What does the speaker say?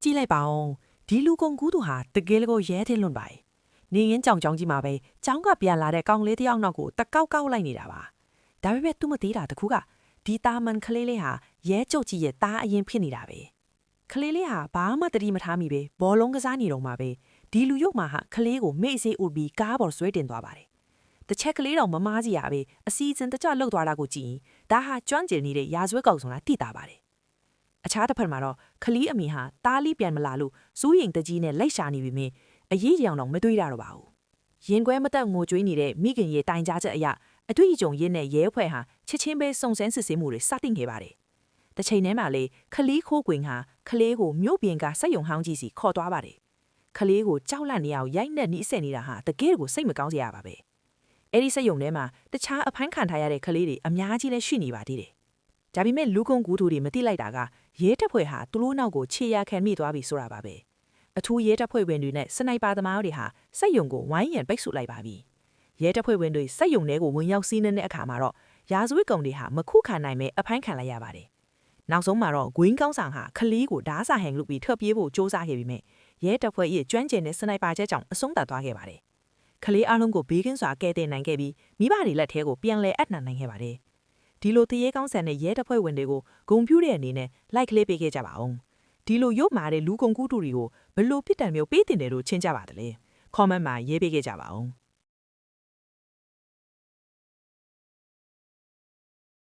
ကြည့်လိုက်ပါဦးဒီလူကုန်ကူးသူဟာတကယ်ကိုရဲထင်းလွန်ပါနေရင်ကြောင်ကြောင်ကြီးမှာပဲကျောင်းကပြန်လာတဲ့ကောင်လေးတစ်ယောက်နောက်ကိုတကောက်ကောက်လိုက်နေတာပါဒါပေမဲ့သူမသေးတာတခုကဒီတာမန်ကလေးလေးဟာရဲကြုတ်ကြီးရဲ့တားအရင်ဖြစ်နေတာပဲကလေးလေးဟာဘာမှတတိမထားမိပဲဘောလုံးကစားနေတော့မှပဲဒီလူရုပ်မှာဟာကလေးကိုမေ့စေးဥပြီးကားပေါ်ဆွဲတင်သွားပါတယ်တစ်ချက်ကလေးတော့မမားစီရပဲအစီအစဉ်တကြလှုပ်သွားတာကိုကြည့်ရင်ဒါဟာကျွမ်းကျင်နေတဲ့ရာဇဝတ်ကောင်ဆိုတာသိတာပါတယ်အခြားတစ်ဖက်မှာတော့ခလီအမီဟာတားလီပြန်မလာလို့စူးရင်တကြီးနဲ့လိုက်ရှာနေပြီမြင်အရေးကြောင်တော့မတွေးရတော့ပါဘူးရင်ခွဲမတက်ငိုကြွေးနေတဲ့မိခင်ရဲ့တိုင်ကြားချက်အရအတွေ့အကြုံရင်းနဲ့ရဲဖွဲ့ဟာချက်ချင်းပဲစုံစမ်းစစ်ဆေးမှုတွေစတင်ခဲ့ပါတယ်တစ်ချိန်တည်းမှာလေခလီခိုးကွင်ဟာခလေးကိုမြို့ပြင်ကစက်ယုံဟောင်းကြီးစီခေါ်သွားပါတယ်ခလေးကိုကြောက်လန့်နေအောင်ရိုက်နှက်နှိစက်နေတာဟာတကယ်ကိုစိတ်မကောင်းစရာပါပဲအဲ့ဒီစက်ယုံထဲမှာတခြားအဖမ်းခံထားရတဲ့ခလေးတွေအများကြီးလဲရှိနေပါသေးတယ်ဒါပေမဲ့လူကုန်ကူးသူတွေမသိလိုက်တာကရဲတပ်ဖွဲ့ဟာသူတို့နောက်ကိုခြေရခံမိသွားပြီဆိုတာပါပဲအထူးရဲတပ်ဖွဲ့ဝင်တွေနဲ့စနိုက်ပါသမားတွေဟာစက်ယုံကိုဝိုင်းရံပိတ်ဆို့လိုက်ပါပြီရဲတပ်ဖွဲ့ဝင်တွေစက်ယုံထဲကိုဝင်ရောက်စီးနှင်းတဲ့အခါမှာတော့ရာဇဝတ်ကောင်တွေဟာမခုခံနိုင်မဲ့အဖမ်းခံလိုက်ရပါတယ်နောက်ဆုံးမှာတော့ဂွင်းကောင်းဆောင်ဟာခလီကိုဓားစာဟန်လုပ်ပြီးထွက်ပြေးဖို့စ조사ခဲ့ပြီးမြဲရဲတပ်ဖွဲ့ရဲ့ကျွမ်းကျင်တဲ့စနိုက်ပါချက်ကြောင့်အဆုံးသတ်သွားခဲ့ပါတယ်ခလီအားလုံးကိုဘေးကင်းစွာကယ်တင်နိုင်ခဲ့ပြီးမိဘတွေလက်ထဲကိုပြန်လဲအပ်နှံနိုင်ခဲ့ပါတယ်ဒီလိုတရေကောင်းဆန်တဲ့ရဲတပ်ဖွဲ့ဝင်တွေကိုဂုံပြူတဲ့အနေနဲ့လိုက်ကလေးပေးခဲ့ကြပါအောင်ဒီလိုရုပ်မာတဲ့လူကုန်ကူးသူတွေကိုဘလို့ပြစ်ဒဏ်မျိုးပေးတင်တယ်လို့ချင်းကြပါတလဲ comment မှာရေးပေးခဲ့ကြပါအောင်